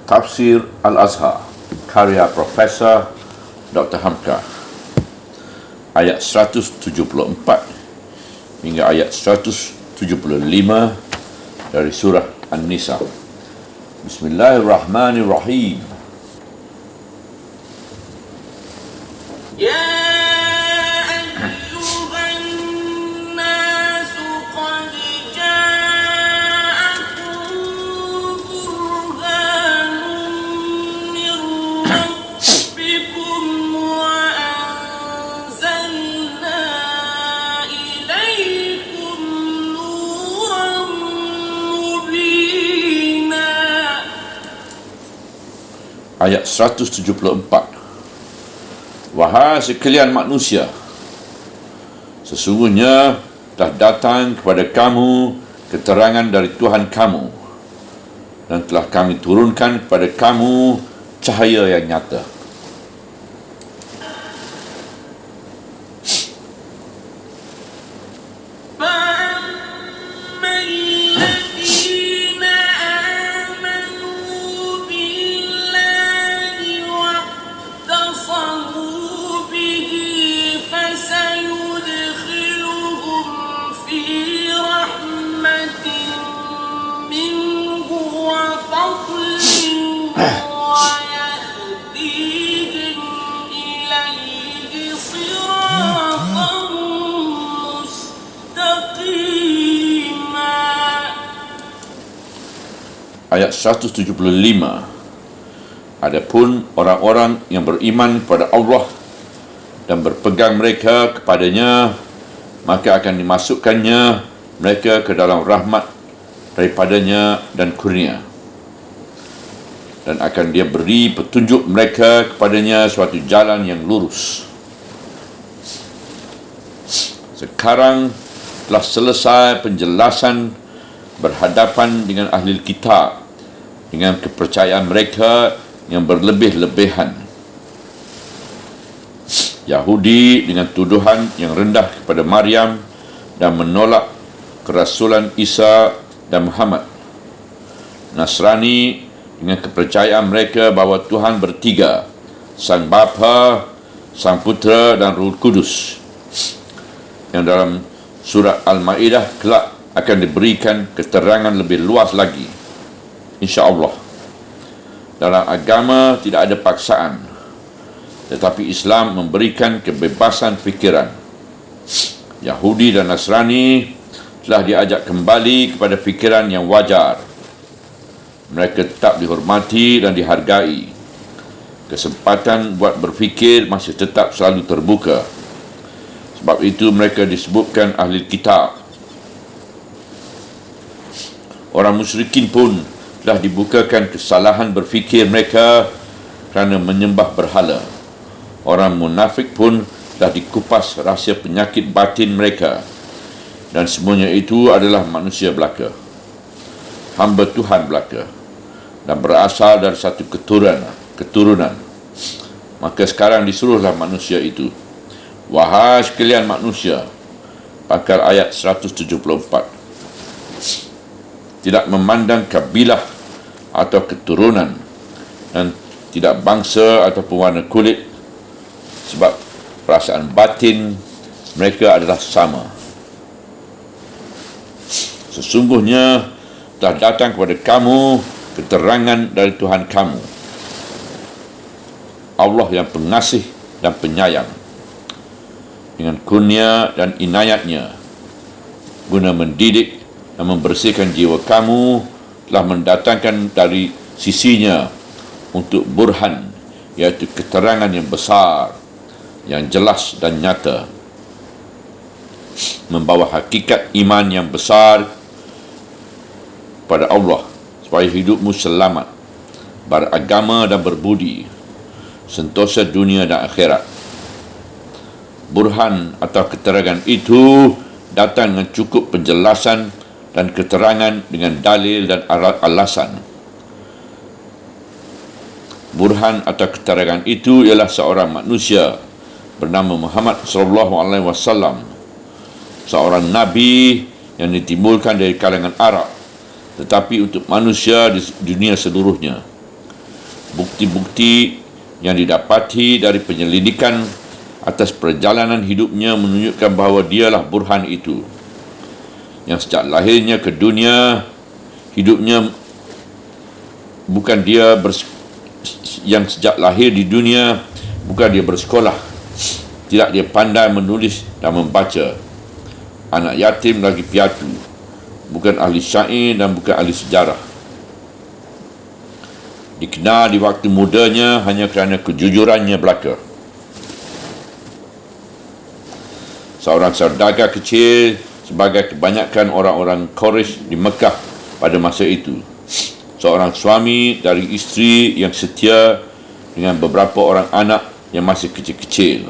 Tafsir Al-Azhar karya Profesor Dr. Hamka, ayat 174 hingga ayat 175 dari surah An-Nisa. Bismillahirrahmanirrahim. Ayat 174. Wahai sekalian manusia, sesungguhnya telah datang kepada kamu keterangan dari Tuhan kamu, dan telah kami turunkan kepada kamu cahaya yang nyata. Ayat 175. Adapun orang-orang yang beriman kepada Allah dan berpegang mereka kepadanya, maka akan dimasukkannya mereka ke dalam rahmat daripadanya dan kurnia, dan akan dia beri petunjuk mereka kepadanya suatu jalan yang lurus. Sekarang telah selesai penjelasan berhadapan dengan ahli kitab dengan kepercayaan mereka yang berlebih-lebihan, Yahudi dengan tuduhan yang rendah kepada Maryam dan menolak kerasulan Isa dan Muhammad, Nasrani dengan kepercayaan mereka bahawa Tuhan bertiga, Sang Bapa, Sang Putera dan Roh Kudus, yang dalam surah Al-Ma'idah kelak akan diberikan keterangan lebih luas lagi, insya-Allah. Dalam agama tidak ada paksaan, tetapi Islam memberikan kebebasan fikiran. Yahudi dan Nasrani telah diajak kembali kepada fikiran yang wajar. Mereka tetap dihormati dan dihargai. Kesempatan buat berfikir masih tetap selalu terbuka. Sebab itu mereka disebutkan ahli kitab. Orang musyrikin pun telah dibukakan kesalahan berfikir mereka kerana menyembah berhala. Orang munafik pun telah dikupas rahsia penyakit batin mereka. Dan semuanya itu adalah manusia belaka, hamba Tuhan belaka, dan berasal dari satu keturunan. Maka sekarang disuruhlah manusia itu, wahai sekalian manusia, pakar ayat 174, tidak memandang kabilah atau keturunan, dan tidak bangsa ataupun warna kulit, sebab perasaan batin mereka adalah sama. Sesungguhnya telah datang kepada kamu keterangan dari Tuhan kamu, Allah yang pengasih dan penyayang, dengan kurnia dan inayatnya, guna mendidik dan membersihkan jiwa kamu, telah mendatangkan dari sisinya untuk burhan, iaitu keterangan yang besar, yang jelas dan nyata, membawa hakikat iman yang besar pada Allah, supaya hidupmu selamat, beragama dan berbudi, sentosa dunia dan akhirat. Burhan atau keterangan itu datang dengan cukup penjelasan dan keterangan dengan dalil dan alasan. Burhan atau keterangan itu ialah seorang manusia bernama Muhammad SAW, seorang nabi yang ditimbulkan dari kalangan Arab, tetapi untuk manusia di dunia seluruhnya. Bukti-bukti yang didapati dari penyelidikan atas perjalanan hidupnya menunjukkan bahawa dialah burhan itu, yang sejak lahirnya ke dunia, hidupnya bukan dia yang sejak lahir di dunia bukan dia bersekolah, tidak dia pandai menulis dan membaca, anak yatim lagi piatu, bukan ahli syair dan bukan ahli sejarah. Dikenal di waktu mudanya hanya kerana kejujurannya belaka. Seorang saudagar kecil sebagai kebanyakan orang-orang Quraisy di Mekah pada masa itu. Seorang suami dari isteri yang setia dengan beberapa orang anak yang masih kecil-kecil.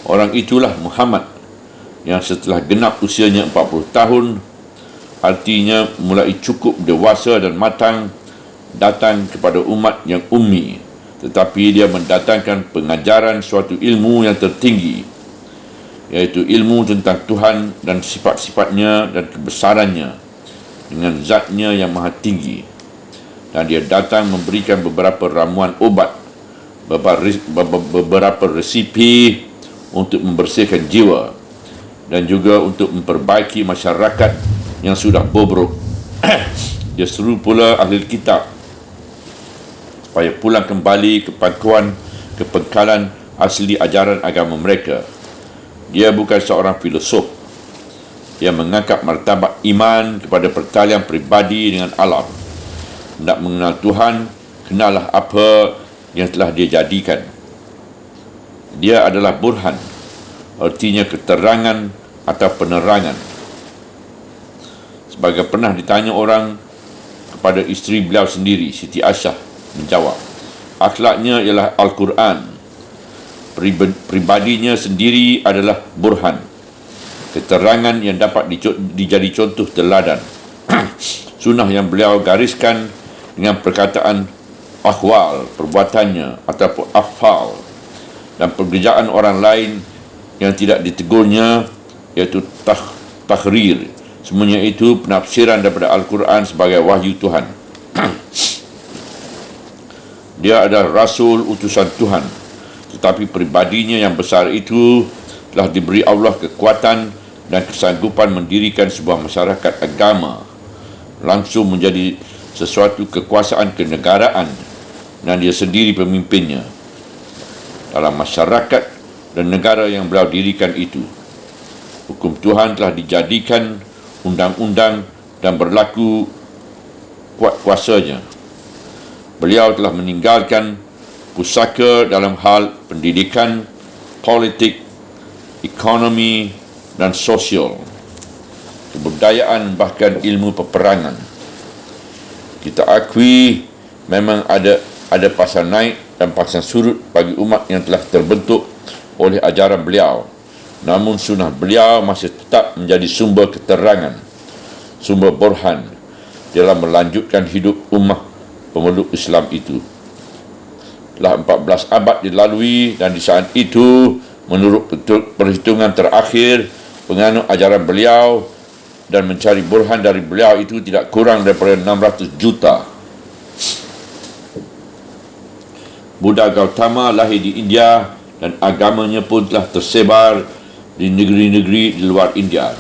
Orang itulah Muhammad yang setelah genap usianya 40 tahun, artinya mulai cukup dewasa dan matang, datang kepada umat yang ummi, tetapi dia mendatangkan pengajaran suatu ilmu yang tertinggi, iaitu ilmu tentang Tuhan dan sifat-sifatnya dan kebesarannya dengan zatnya yang maha tinggi. Dan dia datang memberikan beberapa ramuan obat, beberapa resipi untuk membersihkan jiwa dan juga untuk memperbaiki masyarakat yang sudah bobrok. Dia seru pula ahli kitab supaya pulang kembali ke pangkuan kepengkalan asli ajaran agama mereka. Dia bukan seorang filosof. Dia mengangkat martabat iman kepada pertalian peribadi dengan alam. Hendak mengenal Tuhan, kenallah apa yang telah dia jadikan. Dia adalah burhan, artinya keterangan atau penerangan. Sebagai pernah ditanya orang kepada isteri beliau sendiri, Siti Aisyah menjawab, akhlaknya ialah Al-Quran. Pribadinya sendiri adalah burhan, keterangan yang dapat dijadi contoh teladan. Sunnah yang beliau gariskan dengan perkataan ahwal, perbuatannya ataupun afal, dan pekerjaan orang lain yang tidak ditegurnya, iaitu tahrir. Semuanya itu penafsiran daripada Al-Quran sebagai wahyu Tuhan. Dia adalah Rasul utusan Tuhan, tetapi pribadinya yang besar itu telah diberi Allah kekuatan dan kesanggupan mendirikan sebuah masyarakat agama, langsung menjadi sesuatu kekuasaan kenegaraan, dan dia sendiri pemimpinnya dalam masyarakat dan negara yang beliau dirikan itu. Hukum Tuhan telah dijadikan undang-undang dan berlaku kuat kuasanya. Beliau telah meninggalkan pusaka dalam hal pendidikan, politik, ekonomi dan sosial, kebudayaan, bahkan ilmu peperangan. Kita akui memang ada pasang naik dan pasang surut bagi umat yang telah terbentuk oleh ajaran beliau. Namun sunnah beliau masih tetap menjadi sumber keterangan, sumber burhan dalam melanjutkan hidup ummah pemeluk Islam itu. Telah 14 abad dilalui dan di saat itu, menurut perhitungan terakhir penganut ajaran beliau dan mencari burhan dari beliau itu tidak kurang daripada 600 juta. Buddha Gautama lahir di India dan agamanya pun telah tersebar di negeri-negeri di luar India.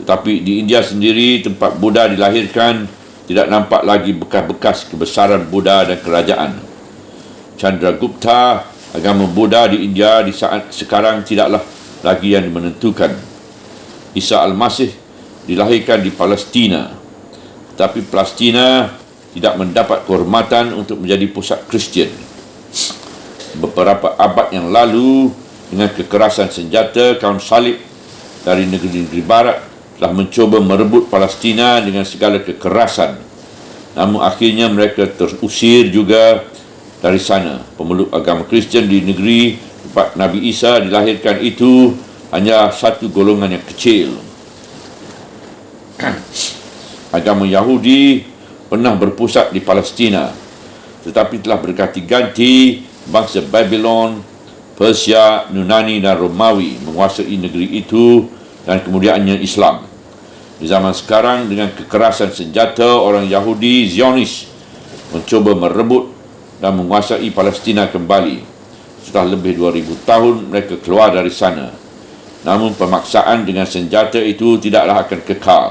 Tetapi di India sendiri, tempat Buddha dilahirkan, tidak nampak lagi bekas-bekas kebesaran Buddha dan kerajaan. Chandragupta, agama Buddha di India di saat sekarang tidaklah lagi yang menentukan. Isa Al-Masih dilahirkan di Palestina, tetapi Palestina tidak mendapat kehormatan untuk menjadi pusat Kristian. Beberapa abad yang lalu, dengan kekerasan senjata, kaum salib dari negeri-negeri barat telah mencuba merebut Palestina dengan segala kekerasan. Namun akhirnya mereka terusir juga dari sana. Pemeluk agama Kristian di negeri tempat Nabi Isa dilahirkan itu hanya satu golongan yang kecil. Agama Yahudi pernah berpusat di Palestina, tetapi telah berganti-ganti bangsa Babylon, Persia, Yunani dan Romawi menguasai negeri itu dan kemudiannya Islam. Di zaman sekarang, dengan kekerasan senjata, orang Yahudi Zionis mencuba merebut dan menguasai Palestina kembali. Sudah lebih 2000 tahun mereka keluar dari sana. Namun pemaksaan dengan senjata itu tidaklah akan kekal.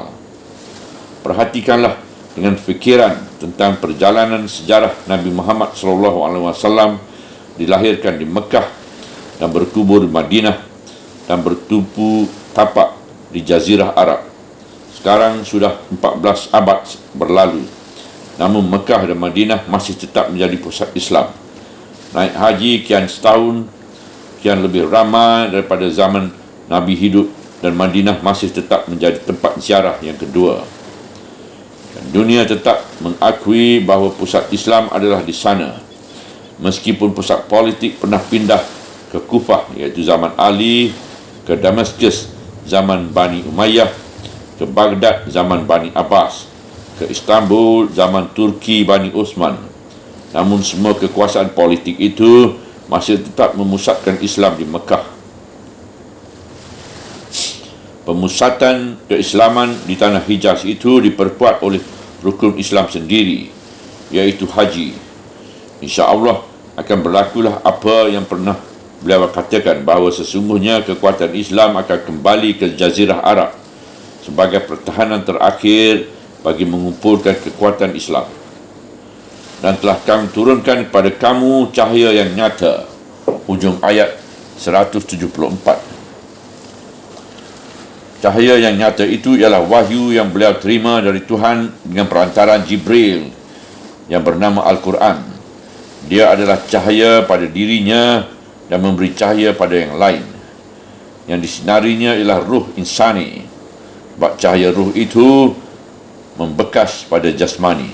Perhatikanlah dengan fikiran tentang perjalanan sejarah Nabi Muhammad SAW dilahirkan di Mekah dan berkubur di Madinah dan bertumpu tapak di Jazirah Arab. Sekarang sudah 14 abad berlalu, namun Mekah dan Madinah masih tetap menjadi pusat Islam. Naik haji kian setahun, kian lebih ramai daripada zaman Nabi hidup, dan Madinah masih tetap menjadi tempat ziarah yang kedua. Dan dunia tetap mengakui bahawa pusat Islam adalah di sana. Meskipun pusat politik pernah pindah ke Kufah, iaitu zaman Ali, ke Damaskus zaman Bani Umayyah, ke Baghdad zaman Bani Abbas, ke Istanbul zaman Turki Bani Uthman. Namun semua kekuasaan politik itu masih tetap memusatkan Islam di Mekah. Pemusatan keislaman di tanah Hijaz itu diperkuat oleh rukun Islam sendiri, iaitu haji. InsyaAllah akan berlakulah apa yang pernah beliau katakan, bahawa sesungguhnya kekuatan Islam akan kembali ke Jazirah Arab sebagai pertahanan terakhir bagi mengumpulkan kekuatan Islam. Dan telah kami turunkan kepada kamu cahaya yang nyata. Hujung ayat 174. Cahaya yang nyata itu ialah wahyu yang beliau terima dari Tuhan dengan perantaraan Jibril yang bernama Al-Quran. Dia adalah cahaya pada dirinya dan memberi cahaya pada yang lain. Yang disinarinya ialah ruh insani, sebab cahaya ruh itu membekas pada jasmani.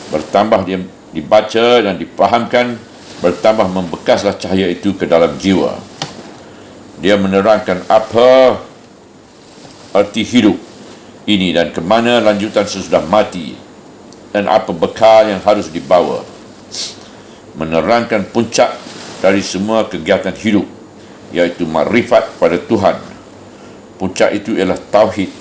Bertambah dia dibaca dan dipahamkan, bertambah membekaslah cahaya itu ke dalam jiwa. Dia menerangkan apa arti hidup ini dan ke mana lanjutan sesudah mati, dan apa bekal yang harus dibawa. Menerangkan puncak dari semua kegiatan hidup, iaitu makrifat pada Tuhan. Puncak itu ialah tauhid,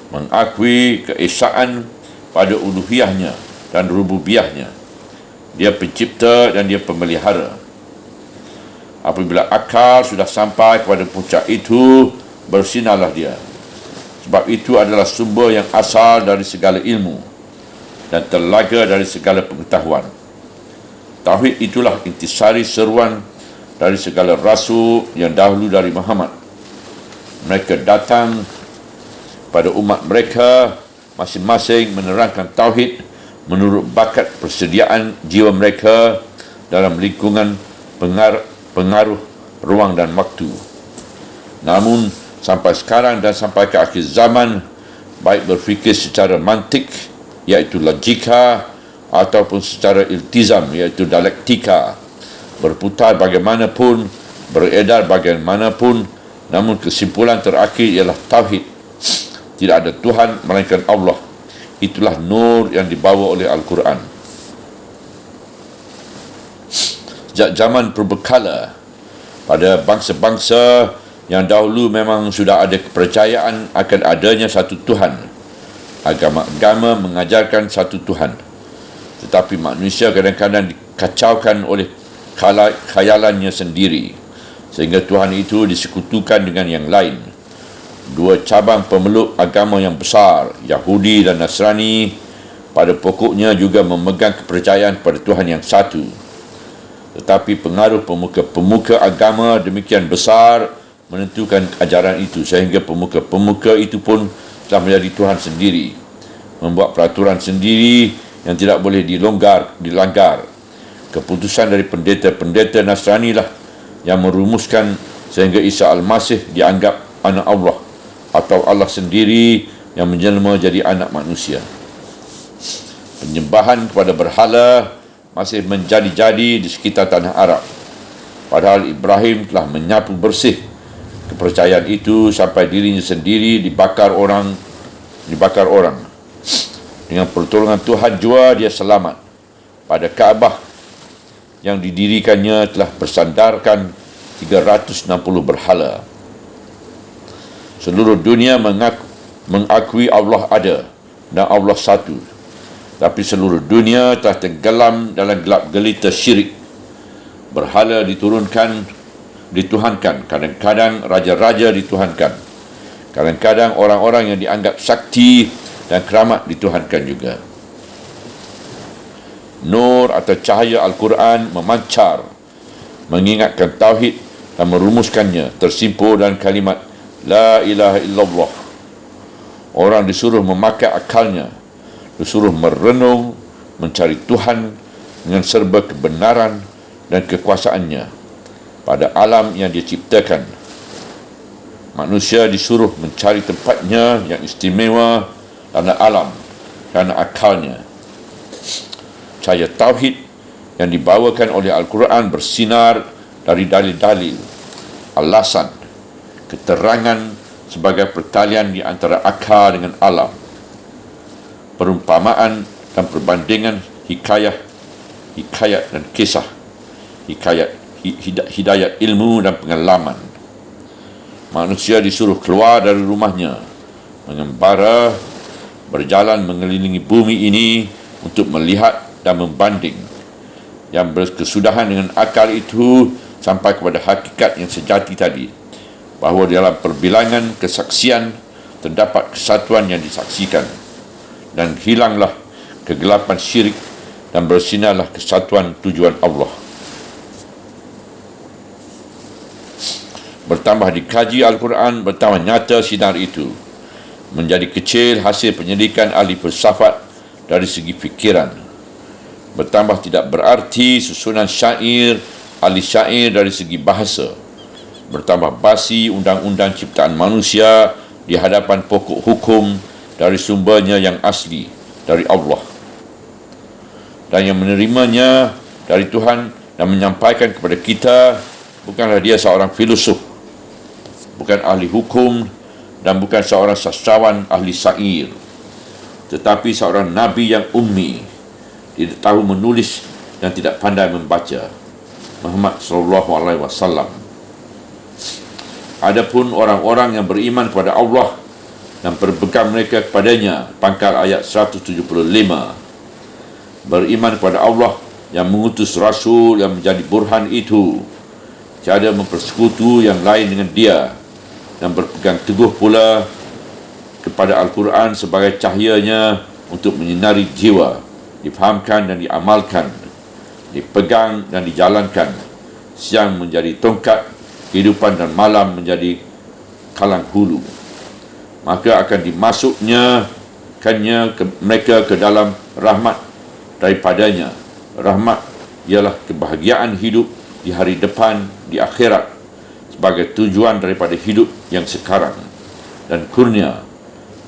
mengakui keesaan pada uluhiyahnya dan rububiyahnya. Dia pencipta dan dia pemelihara. Apabila akal sudah sampai kepada puncak itu, bersinarlah dia. Sebab itu adalah sumber yang asal dari segala ilmu dan telaga dari segala pengetahuan. Tauhid itulah intisari seruan dari segala rasul yang dahulu dari Muhammad. Mereka datang pada umat mereka masing-masing menerangkan tauhid menurut bakat persediaan jiwa mereka dalam lingkungan pengaruh ruang dan waktu. Namun sampai sekarang dan sampai ke akhir zaman, baik berfikir secara mantik, iaitu logika, ataupun secara iltizam, iaitu dialektika, berputar bagaimanapun, beredar bagaimanapun, namun kesimpulan terakhir ialah tauhid. Tidak ada Tuhan melainkan Allah. Itulah nur yang dibawa oleh Al-Quran. Sejak zaman purbakala, pada bangsa-bangsa yang dahulu memang sudah ada kepercayaan akan adanya satu Tuhan. Agama-agama mengajarkan satu Tuhan. Tetapi manusia kadang-kadang dikacaukan oleh khayalannya sendiri, sehingga Tuhan itu disekutukan dengan yang lain. Dua cabang pemeluk agama yang besar, Yahudi dan Nasrani, pada pokoknya juga memegang kepercayaan pada Tuhan yang satu. Tetapi pengaruh pemuka-pemuka agama demikian besar menentukan ajaran itu, sehingga pemuka-pemuka itu pun telah menjadi Tuhan sendiri, membuat peraturan sendiri yang tidak boleh dilanggar. Keputusan dari pendeta-pendeta Nasrani lah yang merumuskan sehingga Isa Al-Masih dianggap anak Allah, atau Allah sendiri yang menjelma jadi anak manusia. Penyembahan kepada berhala masih menjadi-jadi di sekitar tanah Arab. Padahal Ibrahim telah menyapu bersih kepercayaan itu sampai dirinya sendiri dibakar orang. Dengan pertolongan Tuhan jua dia selamat. Pada Kaabah yang didirikannya telah bersandarkan 360 berhala. Seluruh dunia mengakui Allah ada dan Allah satu. Tapi seluruh dunia telah tenggelam dalam gelap gelita syirik. Berhala dituhankan, kadang-kadang raja-raja dituhankan, kadang-kadang orang-orang yang dianggap sakti dan keramat dituhankan juga. Nur atau cahaya Al-Quran memancar, mengingatkan tauhid dan merumuskannya, tersimpul dalam kalimat La ilaha illallah. Orang disuruh memakai akalnya, disuruh merenung, mencari Tuhan dengan serba kebenaran dan kekuasaannya pada alam yang dia ciptakan. Manusia disuruh mencari tempatnya yang istimewa dalam alam kerana akalnya. Cahaya tauhid yang dibawakan oleh Al-Quran bersinar dari dalil-dalil, alasan, keterangan sebagai pertalian di antara akal dengan alam, perumpamaan dan perbandingan hikayat dan kisah, hidayat ilmu dan pengalaman. Manusia disuruh keluar dari rumahnya, mengembara, berjalan mengelilingi bumi ini untuk melihat dan membanding, yang berkesudahan dengan akal itu sampai kepada hakikat yang sejati tadi, bahawa dalam perbilangan kesaksian terdapat kesatuan yang disaksikan, dan hilanglah kegelapan syirik dan bersinarlah kesatuan tujuan Allah. Bertambah dikaji Al-Quran, bertambah nyata sinar itu, menjadi kecil hasil penyelidikan ahli filsafat dari segi fikiran. Bertambah tidak berarti susunan syair ahli syair dari segi bahasa. Bertambah basi undang-undang ciptaan manusia di hadapan pokok hukum dari sumbernya yang asli, dari Allah, dan yang menerimanya dari Tuhan dan menyampaikan kepada kita bukanlah dia seorang filosof, bukan ahli hukum, dan bukan seorang sastrawan ahli syair, tetapi seorang nabi yang ummi, tidak tahu menulis dan tidak pandai membaca, Muhammad sallallahu alaihi wasallam. Adapun orang-orang yang beriman kepada Allah dan berpegang mereka kepadanya, pangkal ayat 175, beriman kepada Allah yang mengutus Rasul yang menjadi burhan itu, tiada mempersekutu yang lain dengan dia, dan berpegang teguh pula kepada Al-Quran sebagai cahayanya untuk menyinari jiwa, difahamkan dan diamalkan, dipegang dan dijalankan. Siang menjadi tongkat kehidupan dan malam menjadi kalang hulu. Maka akan dimasuknya mereka ke dalam rahmat daripadanya. Rahmat ialah kebahagiaan hidup di hari depan, di akhirat, sebagai tujuan daripada hidup yang sekarang, dan kurnia,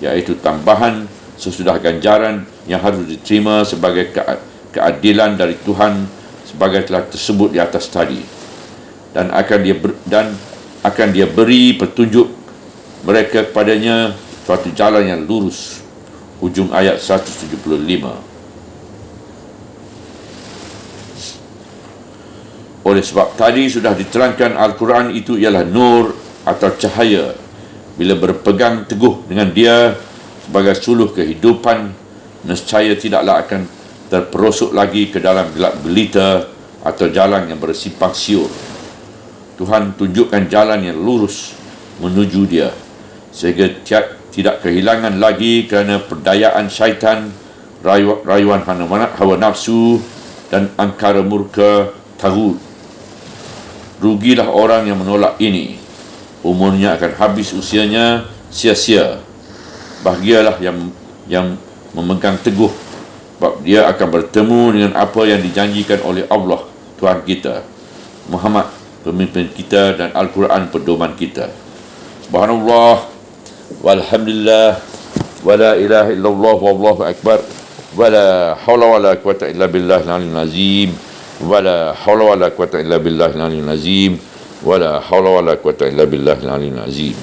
iaitu tambahan sesudah ganjaran yang harus diterima sebagai keadilan dari Tuhan sebagai telah tersebut di atas tadi. Dan akan dia beri petunjuk mereka kepadanya suatu jalan yang lurus. Hujung ayat 175. Oleh sebab tadi sudah diterangkan Al-Quran itu ialah nur atau cahaya. Bila berpegang teguh dengan dia sebagai suluh kehidupan, nescaya tidaklah akan terperosok lagi ke dalam gelap gelita atau jalan yang bersimpang siur. Tuhan tunjukkan jalan yang lurus menuju dia, sehingga tidak kehilangan lagi kerana perdayaan syaitan, rayuan hawa nafsu dan angkara murka taghut. Rugilah orang yang menolak ini, umurnya akan habis usianya sia-sia. Bahagialah yang memegang teguh, sebab dia akan bertemu dengan apa yang dijanjikan oleh Allah Tuhan kita, Muhammad pemimpin kita, dan Al-Quran pedoman kita. Subhanallah walhamdulillah wala ilaha illallah wallahu akbar wala hawla wala quwata illa billahil aliyyil azim wala hawla wala quwata illa billahil aliyyil azim wala hawla wala quwata illa billahil aliyyil azim.